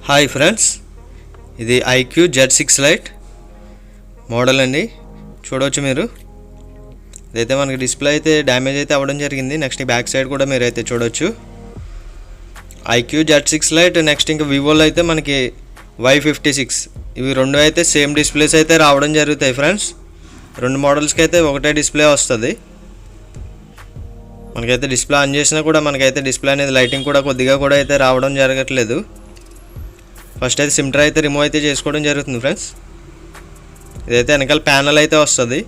Hi friends, ఇది IQ Z6 light model అండి. చూడవచ్చు మీరు. ఇదైతే మనకి డిస్ప్లే అయితే డ్యామేజ్ అయితే అవ్వడం జరిగింది. నెక్స్ట్ బ్యాక్ సైడ్ కూడా మీరు అయితే చూడవచ్చు. IQ Z6 light. నెక్స్ట్ ఇంకా వివోలో అయితే మనకి Y56. ఇవి రెండు అయితే సేమ్ డిస్ప్లేస్ అయితే రావడం జరుగుతాయి ఫ్రెండ్స్. రెండు మోడల్స్కి అయితే ఒకటే డిస్ప్లే వస్తుంది. మనకైతే డిస్ప్లే ఆన్ చేసినా కూడా మనకైతే డిస్ప్లే అనేది లైటింగ్ కూడా కొద్దిగా కూడా అయితే రావడం జరగట్లేదు. ఫస్ట్ అయితే సిమ్ ట్రే అయితే రిమూవ్ అయితే చేసుకోవడం జరుగుతుంది ఫ్రెండ్స్. ఇదైతే వెనకాల ప్యానల్ అయితే వస్తుంది.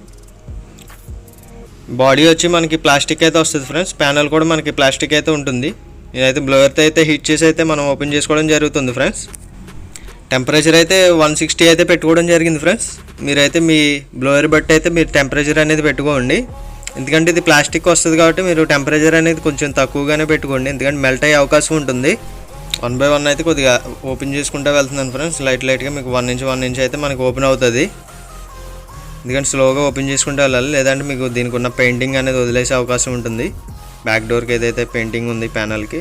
బాడీ వచ్చి మనకి ప్లాస్టిక్ అయితే వస్తుంది ఫ్రెండ్స్. ప్యానల్ కూడా మనకి ప్లాస్టిక్ అయితే ఉంటుంది. ఇదైతే బ్లోవర్తో అయితే హీట్ చేసి అయితే మనం ఓపెన్ చేసుకోవడం జరుగుతుంది ఫ్రెండ్స్. టెంపరేచర్ అయితే 160 అయితే పెట్టుకోవడం జరిగింది ఫ్రెండ్స్. మీరైతే మీ బ్లోవర్ బట్టి అయితే మీరు టెంపరేచర్ అనేది పెట్టుకోండి. ఎందుకంటే ఇది ప్లాస్టిక్ వస్తుంది కాబట్టి మీరు టెంపరేచర్ అనేది కొంచెం తక్కువగానే పెట్టుకోండి. ఎందుకంటే మెల్ట్ అయ్యే అవకాశం ఉంటుంది. 1 by 1 అయితే కొద్దిగా ఓపెన్ చేసుకుంటూ వెళ్తున్నాను ఫ్రెండ్స్. లైట్గా మీకు 1 ఇంచ్ అయితే మనకి ఓపెన్ అవుతుంది. ఎందుకంటే స్లోగా ఓపెన్ చేసుకుంటూ వెళ్ళాలి, లేదంటే మీకు దీనికి ఉన్న పెయింటింగ్ అనేది వదిలేసే అవకాశం ఉంటుంది. బ్యాక్ డోర్కి ఏదైతే పెయింటింగ్ ఉంది ప్యానల్కి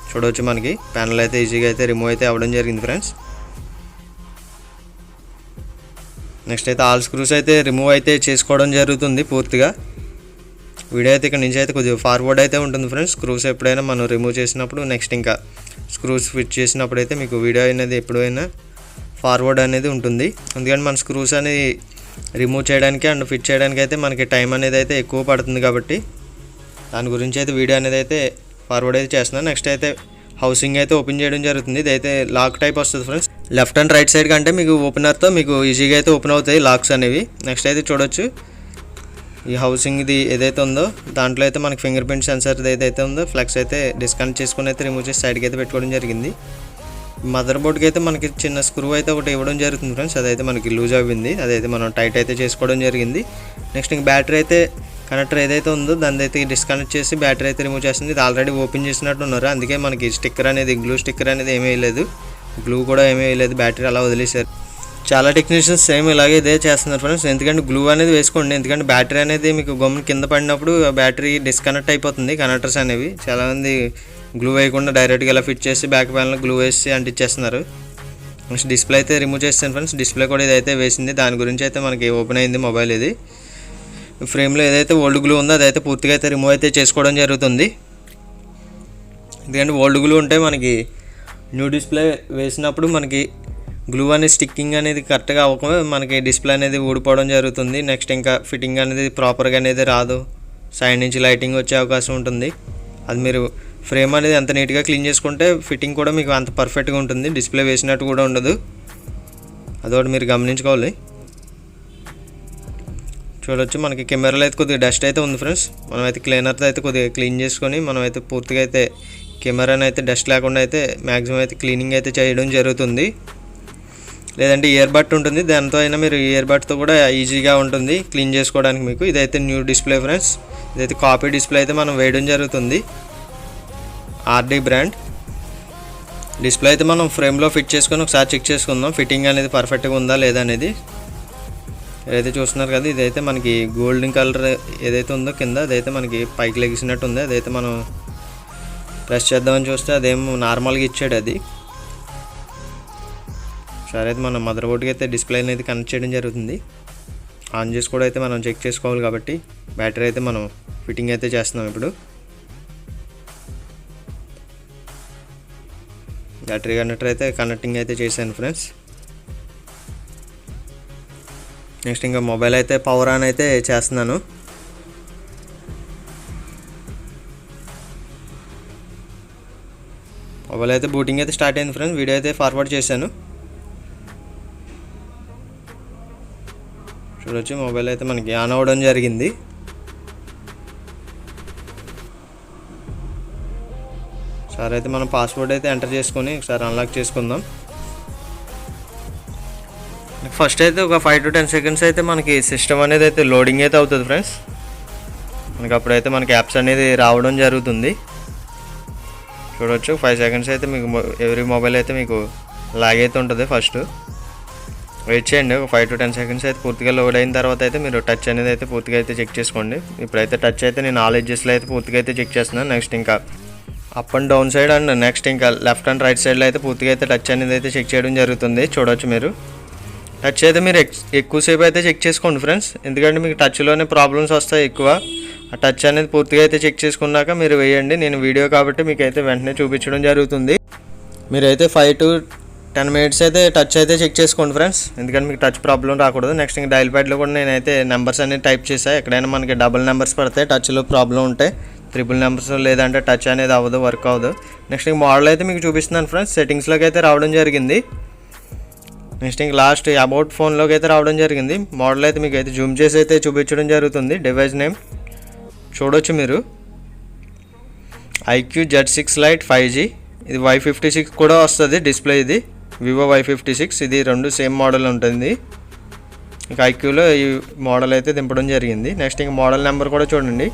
చూడవచ్చు. మనకి ప్యానల్ అయితే ఈజీగా అయితే రిమూవ్ అయితే అవ్వడం జరిగింది ఫ్రెండ్స్. నెక్స్ట్ అయితే ఆల్ స్క్రూస్ అయితే రిమూవ్ అయితే చేసుకోవడం జరుగుతుంది పూర్తిగా. వీడియో అయితే ఇక్కడ నుంచి అయితే కొద్దిగా ఫార్వర్డ్ అయితే ఉంటుంది ఫ్రెండ్స్. స్క్రూస్ ఎప్పుడైనా మనం రిమూవ్ చేసినప్పుడు నెక్స్ట్ ఇంకా స్క్రూస్ ఫిట్ చేసినప్పుడు అయితే మీకు వీడియో అనేది ఎప్పుడైనా ఫార్వర్డ్ అనేది ఉంటుంది. ఎందుకంటే మన స్క్రూస్ అనేది రిమూవ్ చేయడానికి అండ్ ఫిట్ చేయడానికి అయితే మనకి టైం అనేది అయితే ఎక్కువ పడుతుంది కాబట్టి దాని గురించి అయితే వీడియో అనేది అయితే ఫార్వర్డ్ అయితే చేస్తున్నాను. నెక్స్ట్ అయితే హౌసింగ్ అయితే ఓపెన్ చేయడం జరుగుతుంది. ఇదైతే లాక్ టైప్ వస్తుంది friends. Left and right side కంటే మీకు ఓపెనర్తో మీకు ఈజీగా అయితే ఓపెన్ అవుతాయి లాక్స్ అనేవి. నెక్స్ట్ అయితే చూడొచ్చు ఈ హౌసింగ్ ఇది ఏదైతే ఉందో దాంట్లో అయితే మనకి ఫింగర్ ప్రింట్ సెన్సర్ ఏదైతే ఉందో ఫ్లెక్స్ అయితే డిస్కనెక్ట్ చేసుకుని అయితే రిమూవ్ చేసి సైడ్కి అయితే పెట్టుకోవడం జరిగింది. మదర్ బోర్డ్కి అయితే మనకి చిన్న స్క్రూ అయితే ఒకటి ఇవ్వడం జరుగుతుంది ఫ్రెండ్స్. అదైతే మనకి లూజ్ అవ్వింది, అదైతే మనం టైట్ అయితే చేసుకోవడం జరిగింది. నెక్స్ట్ ఇంక బ్యాటరీ అయితే కనెక్టర్ ఏదైతే ఉందో దాన్ని అయితే డిస్కనెక్ట్ చేసి బ్యాటరీ అయితే రిమూవ్ చేస్తుంది. ఇది ఆల్రెడీ ఓపెన్ చేసినట్టు ఉన్నారు, అందుకే మనకి స్టిక్కర్ అనేది గ్లూ స్టిక్కర్ అనేది ఏమీ వేయలేదు, గ్లూ కూడా ఏమీ వేయలేదు, బ్యాటరీ అలా వదిలేశారు. చాలా టెక్నీషియన్స్ సేమ్ ఇలాగే ఇదే చేస్తున్నారు ఫ్రెండ్స్. ఎందుకంటే గ్లూ అనేది వేసుకోండి, ఎందుకంటే బ్యాటరీ అనేది మీకు గమ్మున కింద పడినప్పుడు బ్యాటరీ డిస్కనెక్ట్ అయిపోతుంది. కనెక్టర్స్ అనేవి చాలామంది గ్లూ వేయకుండా డైరెక్ట్గా ఇలా ఫిట్ చేసి బ్యాక్ ప్యానల్ గ్లూ వేసి అంటించేస్తున్నారు. నెక్స్ట్ డిస్ప్లే అయితే రిమూవ్ చేస్తాను ఫ్రెండ్స్. డిస్ప్లే కూడా ఇదైతే వేసింది, దాని గురించి అయితే మనకి ఓపెన్ అయింది మొబైల్. ఇది ఫ్రేమ్లో ఏదైతే ఓల్డ్ గ్లూ ఉందో అదైతే పూర్తిగా అయితే రిమూవ్ అయితే చేసుకోవడం జరుగుతుంది. ఎందుకంటే ఓల్డ్ గ్లూ ఉంటే మనకి న్యూ డిస్ప్లే వేసినప్పుడు మనకి గ్లూ అనేది స్టిక్కింగ్ అనేది కరెక్ట్గా అవ్వకుండా మనకి డిస్ప్లే అనేది ఊడిపోవడం జరుగుతుంది. నెక్స్ట్ ఇంకా ఫిట్టింగ్ అనేది ప్రాపర్గా అనేది రాదు, సైడ్ నుంచి లైటింగ్ వచ్చే అవకాశం ఉంటుంది. అది మీరు ఫ్రేమ్ అనేది ఎంత నీట్గా క్లీన్ చేసుకుంటే ఫిట్టింగ్ కూడా మీకు అంత పర్ఫెక్ట్గా ఉంటుంది, డిస్ప్లే వేసినట్టు కూడా ఉండదు. అదొకటి మీరు గమనించుకోవాలి. చూడవచ్చు మనకి కెమెరాలో అయితే కొద్దిగా డస్ట్ అయితే ఉంది ఫ్రెండ్స్. మనమైతే క్లీనర్తో అయితే కొద్దిగా క్లీన్ చేసుకొని మనమైతే పూర్తిగా అయితే కెమెరాని అయితే డస్ట్ లేకుండా అయితే మ్యాక్సిమం అయితే క్లీనింగ్ అయితే చేయడం జరుగుతుంది. లేదంటే ఇయర్ బడ్ ఉంటుంది, దాంతో అయినా మీరు ఇయర్ బడ్తో కూడా ఈజీగా ఉంటుంది క్లీన్ చేసుకోవడానికి మీకు. ఇదైతే న్యూ డిస్ప్లే ఫ్రెండ్స్. ఇదైతే కాపీ డిస్ప్లే అయితే మనం వేయడం జరుగుతుంది. RD బ్రాండ్ డిస్ప్లే అయితే మనం ఫ్రేమ్లో ఫిట్ చేసుకొని ఒకసారి చెక్ చేసుకుందాం ఫిట్టింగ్ అనేది పర్ఫెక్ట్గా ఉందా లేదా అనేది. ఏదైతే చూస్తున్నారు కదా, ఇదైతే మనకి గోల్డెన్ కలర్ ఏదైతే ఉందో కింద అదైతే మనకి పైకి లెగిసినట్టు ఉంది. అదైతే మనం ప్రెస్ చేద్దామని చూస్తే అదేమో నార్మల్గా ఇచ్చాడు. అది సరే అయితే మనం మదర్ బోర్డ్కి అయితే డిస్ప్లే అనేది కనెక్ట్ చేయడం జరుగుతుంది. ఆన్ చేసి కూడా అయితే మనం చెక్ చేసుకోవాలి కాబట్టి బ్యాటరీ అయితే మనం ఫిట్టింగ్ అయితే చేస్తున్నాం. ఇప్పుడు బ్యాటరీ కనెక్టర్ అయితే కనెక్టింగ్ అయితే చేశాను ఫ్రెండ్స్. నెక్స్ట్ ఇంకా మొబైల్ అయితే పవర్ ఆన్ అయితే చేస్తున్నాను. మొబైల్ అయితే బూటింగ్ అయితే స్టార్ట్ అయింది ఫ్రెండ్స్. వీడియో అయితే ఫార్వర్డ్ చేశాను. చూడొచ్చు మొబైల్ అయితే మనకి ఆన్ అవ్వడం జరిగింది. సరే అయితే మనం పాస్వర్డ్ అయితే ఎంటర్ చేసుకొని ఒకసారి అన్లాక్ చేసుకుందాం. ఫస్ట్ అయితే ఒక 5 to 10 seconds అయితే మనకి సిస్టమ్ అనేది అయితే లోడింగ్ అయితే అవుతుంది ఫ్రెండ్స్. మనకి అప్పుడైతే మనకి యాప్స్ అనేది రావడం జరుగుతుంది. చూడవచ్చు 5 seconds అయితే మీకు ఎవ్రీ మొబైల్ అయితే మీకు లాగ్ అయితే ఉంటుంది. ఫస్ట్ వెయిట్ చేయండి, ఒక 5 to 10 seconds అయితే పూర్తిగా లోడ్ అయిన తర్వాత అయితే మీరు టచ్ అనేది అయితే పూర్తిగా అయితే చెక్ చేసుకోండి. ఇప్పుడైతే టచ్ అయితే నేను ఆల్ ఎడ్జెస్లో అయితే పూర్తిగా అయితే చెక్ చేస్తున్నాను. నెక్స్ట్ ఇంకా up and down side and next ఇంకా లెఫ్ట్ అండ్ రైట్ సైడ్లో అయితే పూర్తిగా అయితే టచ్ అనేది అయితే చెక్ చేయడం జరుగుతుంది. చూడవచ్చు మీరు టచ్ అయితే మీరు ఎక్కువసేపు అయితే చెక్ చేసుకోండి ఫ్రెండ్స్, ఎందుకంటే మీకు టచ్లోనే ప్రాబ్లమ్స్ వస్తాయి ఎక్కువ. ఆ టచ్ అనేది పూర్తిగా అయితే చెక్ చేసుకున్నాక మీరు వేయండి. నేను వీడియో కాబట్టి మీకు అయితే వెంటనే చూపించడం జరుగుతుంది. మీరైతే 5 to 10 minutes అయితే టచ్ అయితే చెక్ చేసుకోండి ఫ్రెండ్స్, ఎందుకంటే మీకు టచ్ ప్రాబ్లం రాకూడదు. నెక్స్ట్ ఇంకా డైల్ ప్యాడ్లో కూడా నేనైతే నెంబర్స్ అనేది టైప్ చేశాను. ఎక్కడైనా మనకి డబుల్ నెంబర్స్ పడతాయి టచ్లో ప్రాబ్లం ఉంటాయి, 3 నెంబర్స్ లేదంటే టచ్ అనేది అవ్వదు, వర్క్ అవ్వదు. నెక్స్ట్ ఇంక మోడల్ అయితే మీకు చూపిస్తున్నాను ఫ్రెండ్స్. సెట్టింగ్స్లోకి అయితే రావడం జరిగింది. నెక్స్ట్ ఇంక లాస్ట్ అబౌట్ ఫోన్లోకి అయితే రావడం జరిగింది. మోడల్ అయితే మీకు అయితే జూమ్ చేసి అయితే చూపించడం జరుగుతుంది. డివైస్ నేమ్ చూడొచ్చు మీరు, IQ Z6 Lite 5G. ఇది Y56 కూడా వస్తుంది డిస్ప్లే. ఇది వివో Y56, ఇది 2 సేమ్ మోడల్ ఉంటుంది. ఇంకా ఐక్యూలో ఈ మోడల్ అయితే దింపడం జరిగింది. నెక్స్ట్ ఇంక మోడల్ నెంబర్ కూడా చూడండి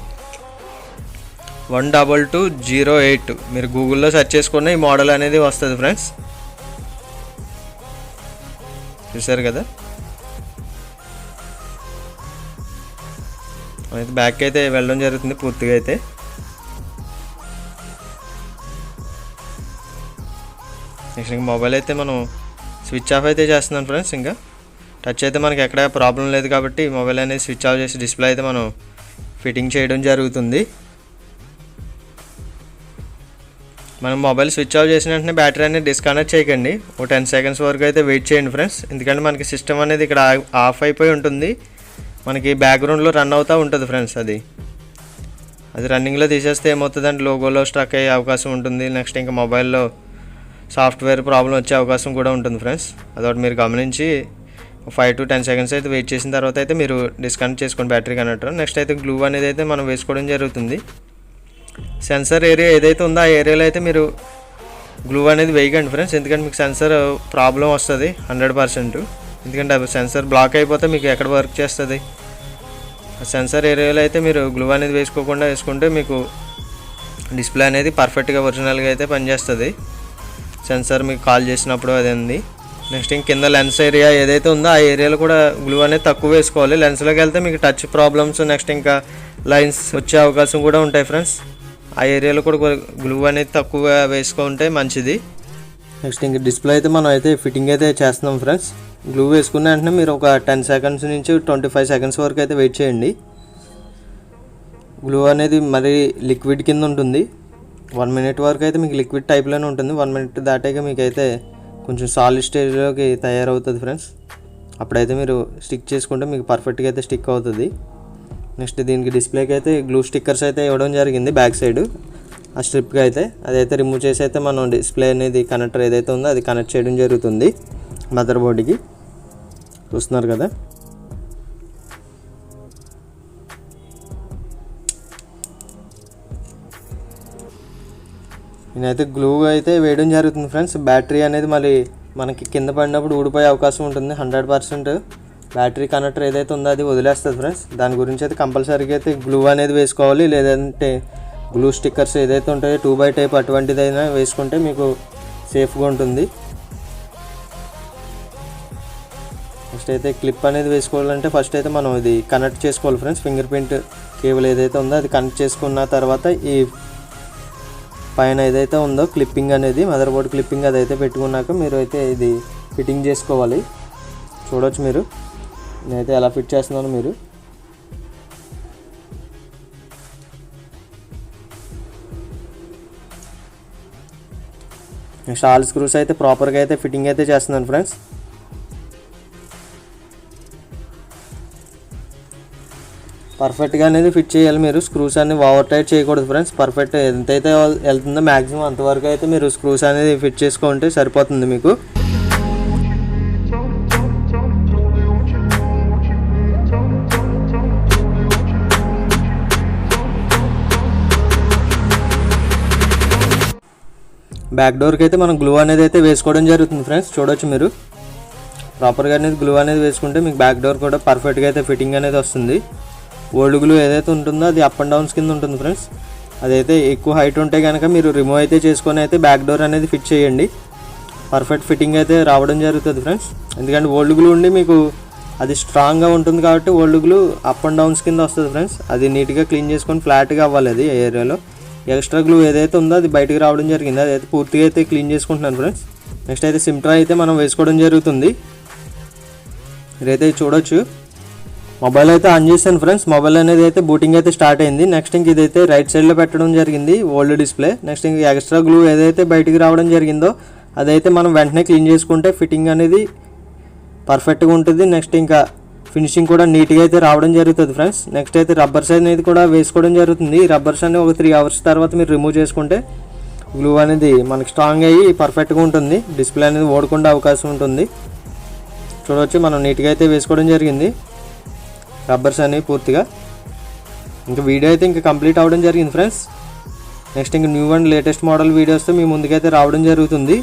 12208. మీరు గూగుల్లో సెర్చ్ చేసుకున్న ఈ మోడల్ అనేది వస్తుంది ఫ్రెండ్స్. చూసారు కదా, అయితే బ్యాక్ అయితే వెళ్ళడం జరుగుతుంది పూర్తిగా అయితే. నెక్స్ట్ ఇంకా మొబైల్ అయితే మనం స్విచ్ ఆఫ్ అయితే చేస్తున్నాం ఫ్రెండ్స్. ఇంకా టచ్ అయితే మనకి ఎక్కడ ప్రాబ్లం లేదు కాబట్టి మొబైల్ అనేది స్విచ్ ఆఫ్ చేసి డిస్ప్లే అయితే మనం ఫిట్టింగ్ చేయడం జరుగుతుంది. మనం మొబైల్ స్విచ్ ఆఫ్ చేసిన వెంటనే బ్యాటరీ అనేది డిస్కనెక్ట్ చేయకండి. ఒక 10 seconds వరకు అయితే వెయిట్ చేయండి ఫ్రెండ్స్, ఎందుకంటే మనకి సిస్టమ్ అనేది ఇక్కడ ఆఫ్ అయిపోయి ఉంటుంది, మనకి బ్యాక్గ్రౌండ్లో రన్ అవుతూ ఉంటుంది ఫ్రెండ్స్. అది రన్నింగ్లో తీసేస్తే ఏమవుతుందంటే లోగోలో స్ట్రక్ అయ్యే అవకాశం ఉంటుంది. నెక్స్ట్ ఇంకా మొబైల్లో సాఫ్ట్వేర్ ప్రాబ్లం వచ్చే అవకాశం కూడా ఉంటుంది ఫ్రెండ్స్. అదొకటి మీరు గమనించి 5 to 10 seconds అయితే వెయిట్ చేసిన తర్వాత అయితే మీరు డిస్కనెక్ట్ చేసుకోండి బ్యాటరీ కనెక్టర్. నెక్స్ట్ అయితే గ్లూ అనేది అయితే మనం వేసుకోవడం జరుగుతుంది. సెన్సర్ ఏరియా ఏదైతే ఉందో ఆ ఏరియాలో అయితే మీరు గ్లూ అనేది వేయకండి ఫ్రెండ్స్, ఎందుకంటే మీకు సెన్సర్ ప్రాబ్లం వస్తుంది 100%. ఎందుకంటే అది సెన్సర్ బ్లాక్ అయిపోతే మీకు ఎక్కడ వర్క్ చేస్తుంది. సెన్సర్ ఏరియాలో అయితే మీరు గ్లూ అనేది వేసుకుంటే మీకు డిస్ప్లే అనేది పర్ఫెక్ట్గా ఒరిజినల్గా అయితే పనిచేస్తుంది. సెన్సర్ మీకు కాల్ చేసినప్పుడు అది ఉంది. నెక్స్ట్ ఇంక కింద లెన్స్ ఏరియా ఏదైతే ఉందో ఆ ఏరియాలో కూడా గ్లూ అనేది తక్కువ వేసుకోవాలి. లెన్స్లోకి వెళ్తే మీకు టచ్ ప్రాబ్లమ్స్ నెక్స్ట్ ఇంకా లైన్స్ వచ్చే అవకాశం కూడా ఉంటాయి ఫ్రెండ్స్. ఆ ఏరియాలో కూడా గ్లూ అనేది తక్కువగా వేసుకుంటే మంచిది. నెక్స్ట్ ఇంక డిస్ప్లే అయితే మనం అయితే ఫిట్టింగ్ అయితే చేస్తున్నాం ఫ్రెండ్స్. గ్లూ వేసుకున్న వెంటనే మీరు ఒక 10 seconds నుంచి 25 seconds వరకు అయితే వెయిట్ చేయండి. గ్లూ అనేది మరి లిక్విడ్ కింద ఉంటుంది. 1 minute వరకు అయితే మీకు లిక్విడ్ టైప్లోనే ఉంటుంది. 1 minute దాటాక మీకు అయితే కొంచెం సాలిడ్ స్టేజ్లోకి తయారవుతుంది ఫ్రెండ్స్. అప్పుడైతే మీరు స్టిక్ చేసుకుంటే మీకు పర్ఫెక్ట్గా అయితే స్టిక్ అవుతుంది. నెక్స్ట్ దీనికి డిస్ప్లేకి అయితే గ్లూ స్టిక్కర్స్ అయితే ఇవ్వడం జరిగింది బ్యాక్ సైడ్ ఆ స్ట్రిప్కి అయితే. అదైతే రిమూవ్ చేసి అయితే మనం డిస్ప్లే అనేది కనెక్టర్ ఏదైతే ఉందో అది కనెక్ట్ చేయడం జరుగుతుంది మదర్ బోర్డుకి. చూస్తున్నారు కదా, నేనైతే గ్లూ అయితే వేయడం జరుగుతుంది ఫ్రెండ్స్. బ్యాటరీ అనేది మళ్ళీ మనకి కింద పడినప్పుడు ఊడిపోయే అవకాశం ఉంటుంది. 100% బ్యాటరీ కనెక్టర్ ఏదైతే ఉందో అది వదిలేస్తుంది ఫ్రెండ్స్. దాని గురించి అయితే కంపల్సరీగా అయితే గ్లూ అనేది వేసుకోవాలి, లేదంటే గ్లూ స్టిక్కర్స్ ఏదైతే ఉంటాయో 2x టైప్ అటువంటిదైనా వేసుకుంటే మీకు సేఫ్గా ఉంటుంది. నెక్స్ట్ అయితే క్లిప్ అనేది వేసుకోవాలంటే ఫస్ట్ అయితే మనం ఇది కనెక్ట్ చేసుకోవాలి ఫ్రెండ్స్. ఫింగర్ ప్రింట్ కేబుల్ ఏదైతే ఉందో అది కనెక్ట్ చేసుకున్న తర్వాత ఈ పైన ఏదైతే ఉందో క్లిప్పింగ్ అనేది మదర్ బోర్డ్ క్లిప్పింగ్ అదైతే పెట్టుకున్నాక మీరు అయితే ఇది ఫిట్టింగ్ చేసుకోవాలి. చూడవచ్చు మీరు నేనైతే ఎలా ఫిట్ చేస్తున్నాను. మీరు నెక్స్ట్ ఆల్ స్క్రూస్ అయితే ప్రాపర్గా అయితే ఫిట్టింగ్ అయితే చేస్తున్నాను ఫ్రెండ్స్. పర్ఫెక్ట్గా అనేది ఫిట్ చేయాలి మీరు. స్క్రూస్ అన్ని ఓవర్ టైట్ చేయకూడదు ఫ్రెండ్స్. పర్ఫెక్ట్ ఎంతైతే వెళ్తుందో మ్యాక్సిమం అంతవరకు అయితే మీరు స్క్రూస్ అనేది ఫిట్ చేసుకుంటే సరిపోతుంది మీకు. బ్యాక్ డోర్కి అయితే మనం గ్లూ అనేది అయితే వేసుకోవడం జరుగుతుంది ఫ్రెండ్స్. చూడవచ్చు మీరు ప్రాపర్గా అనేది గ్లూ అనేది వేసుకుంటే మీకు బ్యాక్ డోర్ కూడా పర్ఫెక్ట్గా అయితే ఫిట్టింగ్ అనేది వస్తుంది. ఓల్డ్ గ్లూ ఏదైతే ఉంటుందో అది అప్ అండ్ డౌన్స్ కింద ఉంటుంది ఫ్రెండ్స్. అదైతే ఎక్కువ హైట్ ఉంటే కనుక మీరు రిమూవ్ అయితే చేసుకొని అయితే బ్యాక్ డోర్ అనేది ఫిట్ చేయండి. పర్ఫెక్ట్ ఫిట్టింగ్ అయితే రావడం జరుగుతుంది ఫ్రెండ్స్. ఎందుకంటే ఓల్డ్ గ్లూ ఉండి మీకు అది స్ట్రాంగ్గా ఉంటుంది కాబట్టి old glue up and downs కింద వస్తుంది ఫ్రెండ్స్. అది నీట్గా క్లీన్ చేసుకొని ఫ్లాట్గా అవ్వాలి అది ఏరియాలో. ఎక్స్ట్రా గ్లూ ఏదైతే ఉందో అది బయటకు రావడం జరిగింది, అదైతే పూర్తిగా అయితే క్లీన్ చేసుకుంటున్నాను ఫ్రెండ్స్. నెక్స్ట్ అయితే సిమ్ ట్రై అయితే మనం వేసుకోవడం జరుగుతుంది. ఇదైతే చూడొచ్చు. మొబైల్ అయితే ఆన్ చేశాను ఫ్రెండ్స్. మొబైల్ అనేది అయితే బూటింగ్ అయితే స్టార్ట్ అయింది. నెక్స్ట్ ఇంక ఇదైతే రైట్ సైడ్లో పెట్టడం జరిగింది ఓల్డ్ డిస్ప్లే. నెక్స్ట్ ఇంక ఎక్స్ట్రా గ్లూ ఏదైతే బయటికి రావడం జరిగిందో అదైతే మనం వెంటనే క్లీన్ చేసుకుంటే ఫిట్టింగ్ అనేది పర్ఫెక్ట్గా ఉంటుంది. నెక్స్ట్ ఇంకా ఫినిషింగ్ కూడా నీట్గా అయితే రావడం జరుగుతుంది ఫ్రెండ్స్. నెక్స్ట్ అయితే రబ్బర్స్ అనేది కూడా వేసుకోవడం జరుగుతుంది. ఈ రబ్బర్స్ అనేది ఒక 3 hours తర్వాత మీరు రిమూవ్ చేసుకుంటే గ్లూ అనేది మనకి స్ట్రాంగ్ అయ్యి పర్ఫెక్ట్గా ఉంటుంది. డిస్ప్లే అనేది ఓడకుండా అవకాశం ఉంటుంది. చూడవచ్చు మనం నీట్గా అయితే వేసుకోవడం జరిగింది రబ్బర్స్ అనేవి పూర్తిగా. ఇంకా వీడియో అయితే ఇంకా కంప్లీట్ అవ్వడం జరిగింది ఫ్రెండ్స్. నెక్స్ట్ ఇంకా న్యూ అండ్ లేటెస్ట్ మోడల్ వీడియోస్తో మీ ముందుకైతే రావడం జరుగుతుంది.